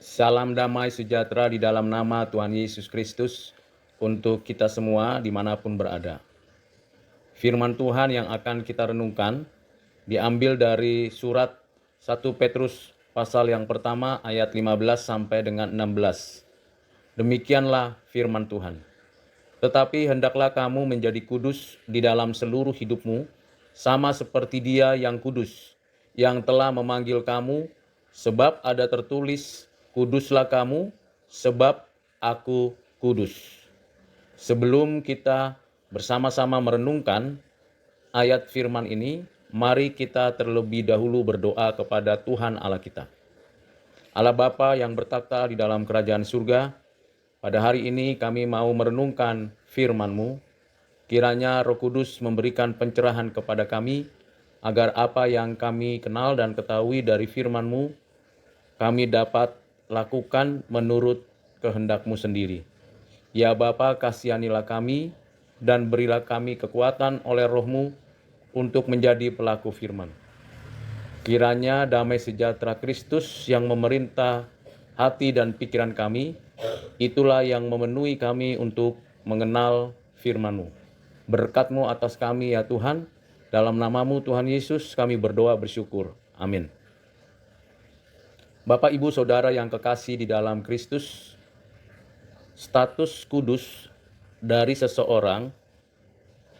Salam damai sejahtera di dalam nama Tuhan Yesus Kristus untuk kita semua dimanapun berada. Firman Tuhan yang akan kita renungkan diambil dari surat 1 Petrus pasal yang pertama ayat 15 sampai dengan 16. Demikianlah firman Tuhan. Tetapi hendaklah kamu menjadi kudus di dalam seluruh hidupmu, sama seperti Dia yang kudus, yang telah memanggil kamu, sebab ada tertulis, kuduslah kamu, sebab aku kudus. Sebelum kita bersama-sama merenungkan ayat firman ini, mari kita terlebih dahulu berdoa kepada Tuhan Allah kita. Allah Bapa yang bertakhta di dalam kerajaan surga, pada hari ini kami mau merenungkan firman-Mu. Kiranya Roh Kudus memberikan pencerahan kepada kami, agar apa yang kami kenal dan ketahui dari firman-Mu, kami dapat lakukan menurut kehendak-Mu sendiri. Ya Bapa, kasihanilah kami dan berilah kami kekuatan oleh Roh-Mu untuk menjadi pelaku firman. Kiranya damai sejahtera Kristus yang memerintah hati dan pikiran kami, itulah yang memenuhi kami untuk mengenal firman-Mu. Berkat-Mu atas kami ya Tuhan, dalam nama-Mu Tuhan Yesus kami berdoa bersyukur. Amin. Bapak, Ibu, Saudara yang kekasih di dalam Kristus, status kudus dari seseorang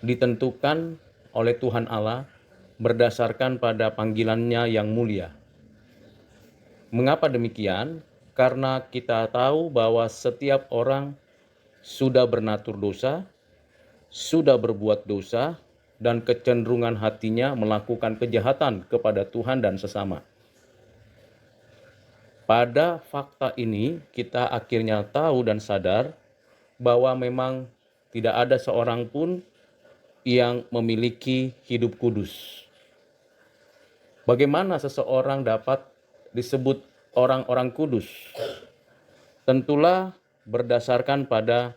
ditentukan oleh Tuhan Allah berdasarkan pada panggilannya yang mulia. Mengapa demikian? Karena kita tahu bahwa setiap orang sudah bernatur dosa, sudah berbuat dosa, dan kecenderungan hatinya melakukan kejahatan kepada Tuhan dan sesama. Pada fakta ini, kita akhirnya tahu dan sadar bahwa memang tidak ada seorang pun yang memiliki hidup kudus. Bagaimana seseorang dapat disebut orang-orang kudus? Tentulah berdasarkan pada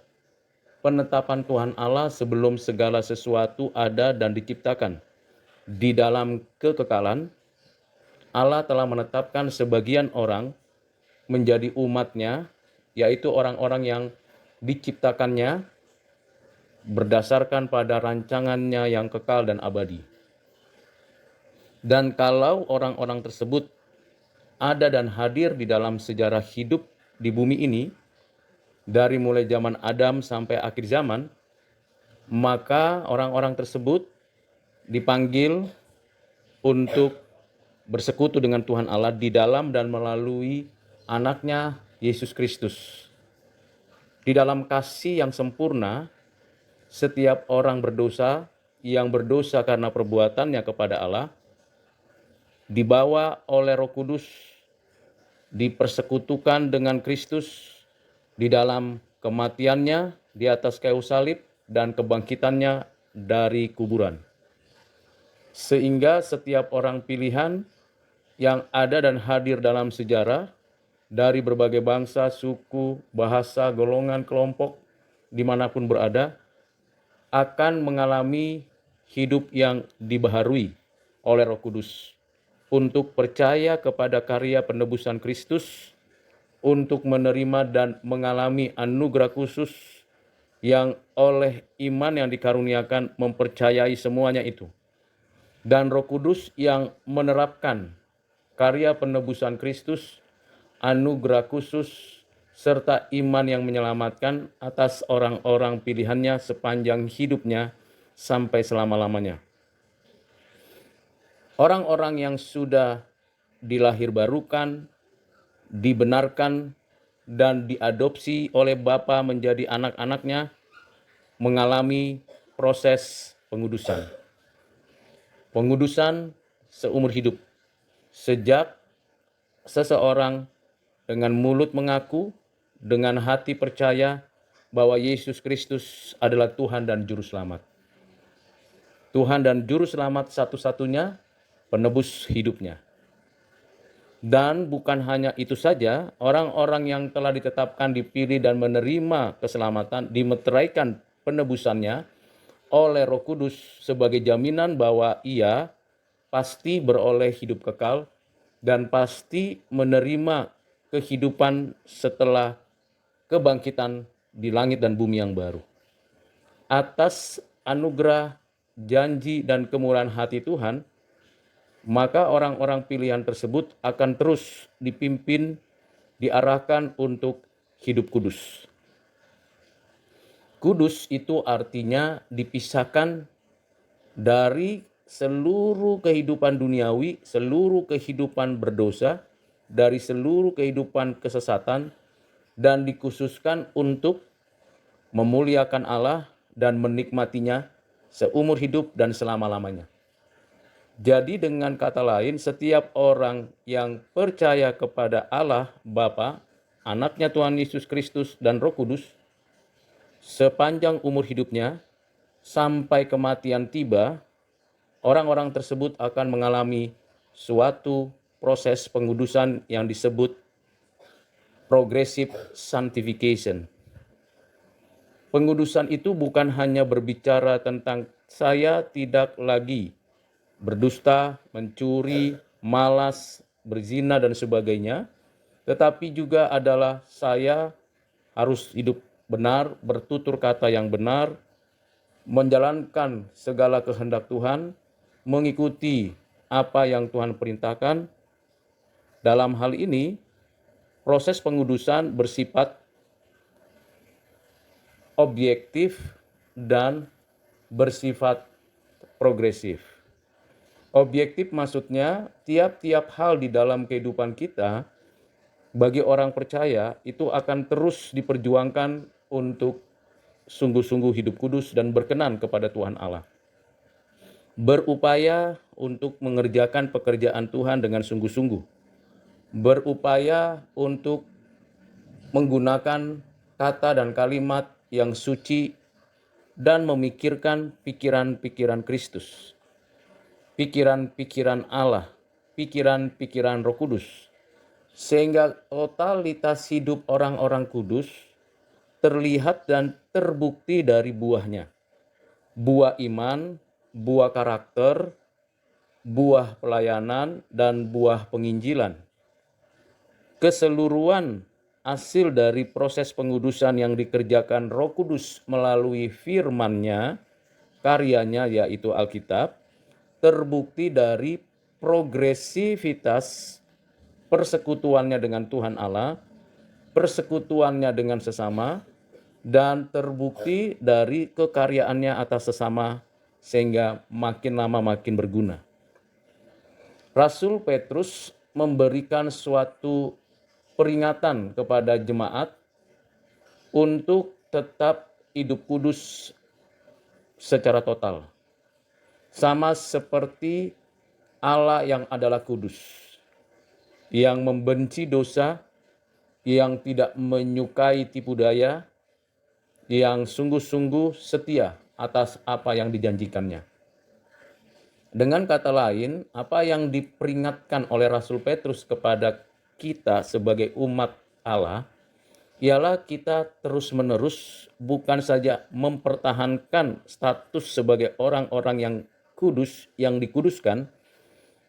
penetapan Tuhan Allah sebelum segala sesuatu ada dan diciptakan. Di dalam kekekalan, Allah telah menetapkan sebagian orang menjadi umat-Nya, yaitu orang-orang yang diciptakannya berdasarkan pada rancangannya yang kekal dan abadi. Dan kalau orang-orang tersebut ada dan hadir di dalam sejarah hidup di bumi ini, dari mulai zaman Adam sampai akhir zaman, maka orang-orang tersebut dipanggil untuk bersekutu dengan Tuhan Allah di dalam dan melalui anaknya Yesus Kristus. Di dalam kasih yang sempurna, setiap orang berdosa yang berdosa karena perbuatannya kepada Allah, dibawa oleh Roh Kudus, dipersekutukan dengan Kristus di dalam kematiannya di atas kayu salib dan kebangkitannya dari kuburan. Sehingga setiap orang pilihan yang ada dan hadir dalam sejarah dari berbagai bangsa, suku, bahasa, golongan, kelompok, dimanapun berada, akan mengalami hidup yang dibaharui oleh Roh Kudus untuk percaya kepada karya penebusan Kristus, untuk menerima dan mengalami anugerah khusus yang oleh iman yang dikaruniakan mempercayai semuanya itu. Dan Roh Kudus yang menerapkan karya penebusan Kristus, anugerah khusus, serta iman yang menyelamatkan atas orang-orang pilihannya sepanjang hidupnya sampai selama-lamanya. Orang-orang yang sudah dilahir barukan, dibenarkan, dan diadopsi oleh Bapa menjadi anak-anaknya, mengalami proses pengudusan. Pengudusan seumur hidup. Sejak seseorang dengan mulut mengaku, dengan hati percaya bahwa Yesus Kristus adalah Tuhan dan Juru Selamat. Tuhan dan Juru Selamat satu-satunya penebus hidupnya. Dan bukan hanya itu saja, orang-orang yang telah ditetapkan, dipilih dan menerima keselamatan, dimeteraikan penebusannya oleh Roh Kudus sebagai jaminan bahwa ia pasti beroleh hidup kekal dan pasti menerima kehidupan setelah kebangkitan di langit dan bumi yang baru. Atas anugerah, janji, dan kemurahan hati Tuhan, maka orang-orang pilihan tersebut akan terus dipimpin, diarahkan untuk hidup kudus. Kudus itu artinya dipisahkan dari seluruh kehidupan duniawi, seluruh kehidupan berdosa, dari seluruh kehidupan kesesatan, dan dikhususkan untuk memuliakan Allah dan menikmatinya seumur hidup dan selama-lamanya. Jadi dengan kata lain, setiap orang yang percaya kepada Allah Bapa, Anaknya Tuhan Yesus Kristus dan Roh Kudus, sepanjang umur hidupnya sampai kematian tiba, orang-orang tersebut akan mengalami suatu proses pengudusan yang disebut progressive sanctification. Pengudusan itu bukan hanya berbicara tentang saya tidak lagi berdusta, mencuri, malas, berzina, dan sebagainya, tetapi juga adalah saya harus hidup benar, bertutur kata yang benar, menjalankan segala kehendak Tuhan, mengikuti apa yang Tuhan perintahkan. Dalam hal ini, proses pengudusan bersifat objektif dan bersifat progresif. Objektif maksudnya tiap-tiap hal di dalam kehidupan kita bagi orang percaya itu akan terus diperjuangkan untuk sungguh-sungguh hidup kudus dan berkenan kepada Tuhan Allah. Berupaya untuk mengerjakan pekerjaan Tuhan dengan sungguh-sungguh. Berupaya untuk menggunakan kata dan kalimat yang suci dan memikirkan pikiran-pikiran Kristus, pikiran-pikiran Allah, pikiran-pikiran Roh Kudus, sehingga totalitas hidup orang-orang kudus terlihat dan terbukti dari buahnya. Buah iman, buah karakter, buah pelayanan, dan buah penginjilan. Keseluruhan hasil dari proses pengudusan yang dikerjakan Roh Kudus melalui firman-Nya, karyanya yaitu Alkitab, terbukti dari progresivitas persekutuannya dengan Tuhan Allah, persekutuannya dengan sesama, dan terbukti dari kekaryaannya atas sesama sehingga makin lama makin berguna. Rasul Petrus memberikan suatu peringatan kepada jemaat untuk tetap hidup kudus secara total. Sama seperti Allah yang adalah kudus, yang membenci dosa, yang tidak menyukai tipu daya, yang sungguh-sungguh setia atas apa yang dijanjikannya. Dengan kata lain, apa yang diperingatkan oleh Rasul Petrus kepada kita sebagai umat Allah, ialah kita terus-menerus bukan saja mempertahankan status sebagai orang-orang yang kudus, yang dikuduskan,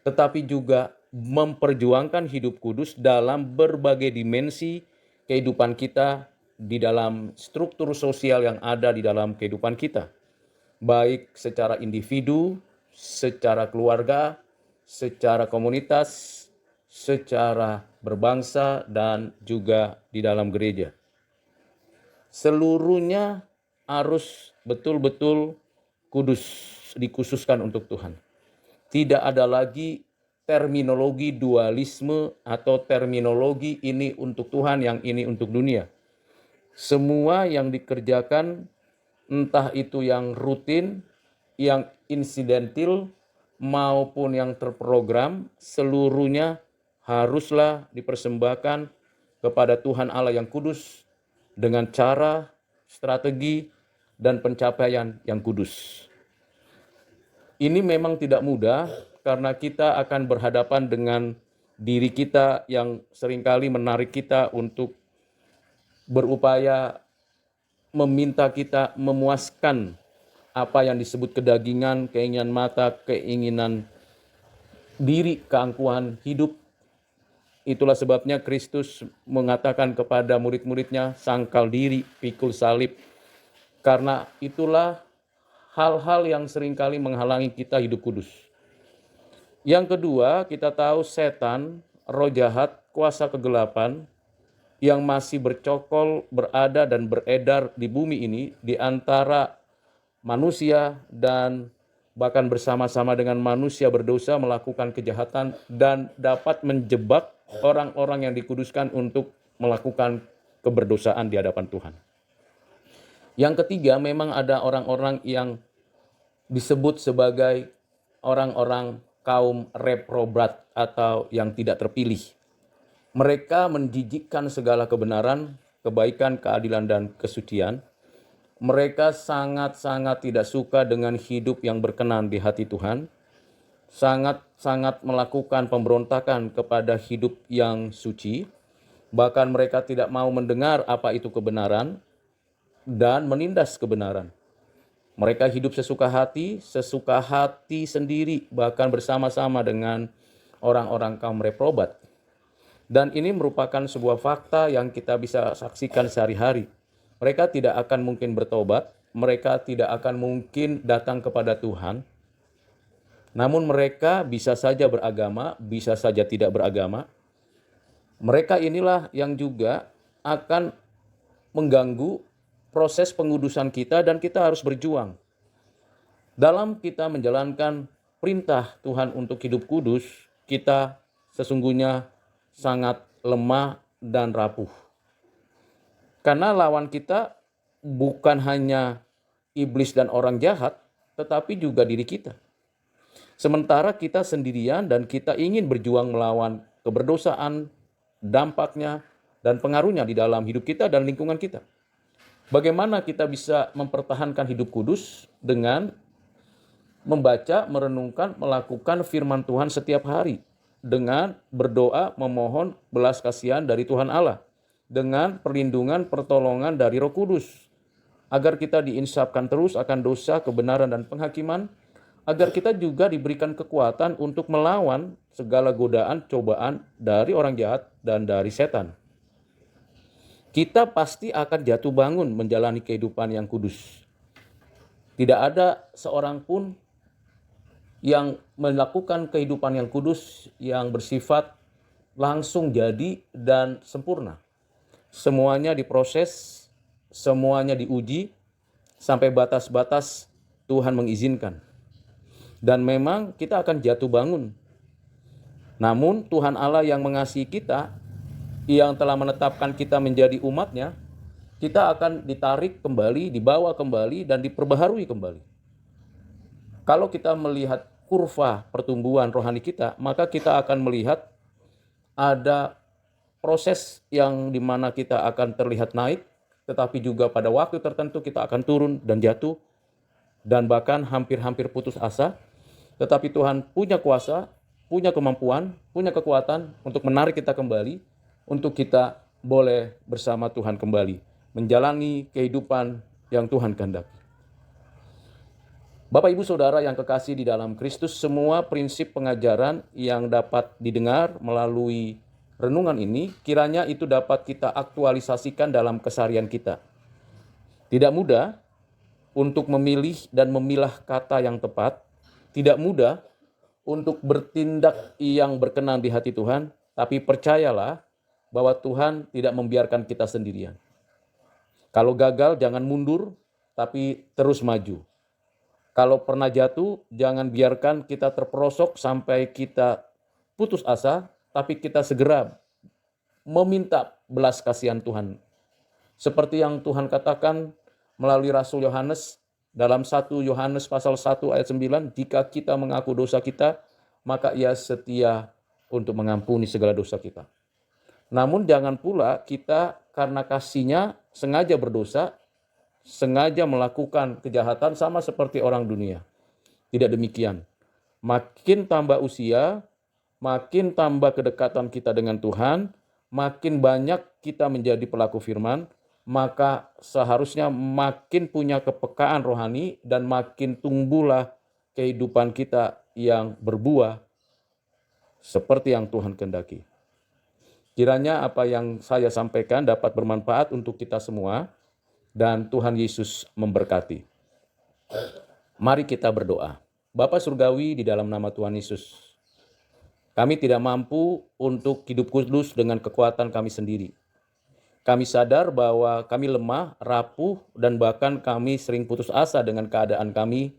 tetapi juga memperjuangkan hidup kudus dalam berbagai dimensi kehidupan kita di dalam struktur sosial yang ada di dalam kehidupan kita. Baik secara individu, secara keluarga, secara komunitas, secara berbangsa, dan juga di dalam gereja. Seluruhnya harus betul-betul kudus, dikhususkan untuk Tuhan. Tidak ada lagi terminologi dualisme atau terminologi ini untuk Tuhan, yang ini untuk dunia. Semua yang dikerjakan, entah itu yang rutin, yang insidental, maupun yang terprogram, seluruhnya haruslah dipersembahkan kepada Tuhan Allah yang kudus dengan cara, strategi, dan pencapaian yang kudus. Ini memang tidak mudah karena kita akan berhadapan dengan diri kita yang seringkali menarik kita untuk berupaya meminta kita memuaskan apa yang disebut kedagingan, keinginan mata, keinginan diri, keangkuhan hidup. Itulah sebabnya Kristus mengatakan kepada murid-muridnya, sangkal diri, pikul salib. Karena itulah hal-hal yang seringkali menghalangi kita hidup kudus. Yang kedua, kita tahu setan, roh jahat, kuasa kegelapan yang masih bercokol, berada dan beredar di bumi ini di antara manusia dan bahkan bersama-sama dengan manusia berdosa melakukan kejahatan dan dapat menjebak orang-orang yang dikuduskan untuk melakukan keberdosaan di hadapan Tuhan. Yang ketiga, memang ada orang-orang yang disebut sebagai orang-orang kaum reprobat atau yang tidak terpilih. Mereka menjijikkan segala kebenaran, kebaikan, keadilan, dan kesucian. Mereka sangat-sangat tidak suka dengan hidup yang berkenan di hati Tuhan. Sangat-sangat melakukan pemberontakan kepada hidup yang suci. Bahkan mereka tidak mau mendengar apa itu kebenaran dan menindas kebenaran. Mereka hidup sesuka hati sendiri, bahkan bersama-sama dengan orang-orang kaum reprobat. Dan ini merupakan sebuah fakta yang kita bisa saksikan sehari-hari. Mereka tidak akan mungkin bertobat, mereka tidak akan mungkin datang kepada Tuhan. Namun mereka bisa saja beragama, bisa saja tidak beragama. Mereka inilah yang juga akan mengganggu proses pengudusan kita dan kita harus berjuang. Dalam kita menjalankan perintah Tuhan untuk hidup kudus, kita sesungguhnya sangat lemah dan rapuh. Karena lawan kita bukan hanya iblis dan orang jahat, tetapi juga diri kita. Sementara kita sendirian dan kita ingin berjuang melawan keberdosaan, dampaknya, dan pengaruhnya di dalam hidup kita dan lingkungan kita. Bagaimana kita bisa mempertahankan hidup kudus? Dengan membaca, merenungkan, melakukan firman Tuhan setiap hari. Dengan berdoa, memohon belas kasihan dari Tuhan Allah. Dengan perlindungan, pertolongan dari Roh Kudus. Agar kita diinsafkan terus akan dosa, kebenaran, dan penghakiman. Agar kita juga diberikan kekuatan untuk melawan segala godaan, cobaan dari orang jahat dan dari setan. Kita pasti akan jatuh bangun menjalani kehidupan yang kudus. Tidak ada seorang pun yang melakukan kehidupan yang kudus yang bersifat langsung jadi dan sempurna. Semuanya diproses, semuanya diuji, sampai batas-batas Tuhan mengizinkan. Dan memang kita akan jatuh bangun. Namun Tuhan Allah yang mengasihi kita, yang telah menetapkan kita menjadi umatnya, kita akan ditarik kembali, dibawa kembali, dan diperbaharui kembali. Kalau kita melihat kurva pertumbuhan rohani kita, maka kita akan melihat ada proses yang dimana kita akan terlihat naik, tetapi juga pada waktu tertentu kita akan turun dan jatuh, dan bahkan hampir-hampir putus asa. Tetapi Tuhan punya kuasa, punya kemampuan, punya kekuatan untuk menarik kita kembali, untuk kita boleh bersama Tuhan kembali, menjalani kehidupan yang Tuhan kehendaki. Bapak, Ibu, Saudara yang kekasih di dalam Kristus, semua prinsip pengajaran yang dapat didengar melalui renungan ini, kiranya itu dapat kita aktualisasikan dalam keseharian kita. Tidak mudah untuk memilih dan memilah kata yang tepat, tidak mudah untuk bertindak yang berkenan di hati Tuhan, tapi percayalah bahwa Tuhan tidak membiarkan kita sendirian. Kalau gagal, jangan mundur, tapi terus maju. Kalau pernah jatuh, jangan biarkan kita terperosok sampai kita putus asa, tapi kita segera meminta belas kasihan Tuhan. Seperti yang Tuhan katakan melalui Rasul Yohanes dalam 1 Yohanes pasal 1 ayat 9, jika kita mengaku dosa kita, maka Ia setia untuk mengampuni segala dosa kita. Namun jangan pula kita karena kasih-Nya sengaja berdosa, sengaja melakukan kejahatan sama seperti orang dunia. Tidak demikian. Makin tambah usia, makin tambah kedekatan kita dengan Tuhan, makin banyak kita menjadi pelaku firman, maka seharusnya makin punya kepekaan rohani dan makin tumbuhlah kehidupan kita yang berbuah seperti yang Tuhan kehendaki. Kiranya apa yang saya sampaikan dapat bermanfaat untuk kita semua dan Tuhan Yesus memberkati. Mari kita berdoa. Bapa Surgawi, di dalam nama Tuhan Yesus, kami tidak mampu untuk hidup kudus dengan kekuatan kami sendiri. Kami sadar bahwa kami lemah, rapuh, dan bahkan kami sering putus asa dengan keadaan kami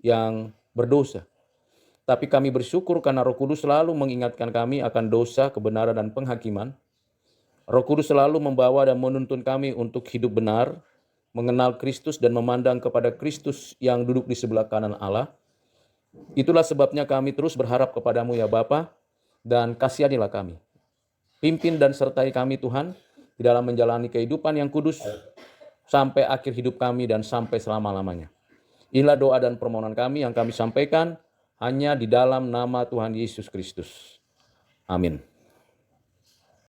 yang berdosa. Tapi kami bersyukur karena Roh Kudus selalu mengingatkan kami akan dosa, kebenaran, dan penghakiman. Roh Kudus selalu membawa dan menuntun kami untuk hidup benar, mengenal Kristus dan memandang kepada Kristus yang duduk di sebelah kanan Allah. Itulah sebabnya kami terus berharap kepadamu ya Bapa, dan kasihanilah kami. Pimpin dan sertai kami Tuhan, di dalam menjalani kehidupan yang kudus, sampai akhir hidup kami dan sampai selama-lamanya. Inilah doa dan permohonan kami yang kami sampaikan hanya di dalam nama Tuhan Yesus Kristus. Amin.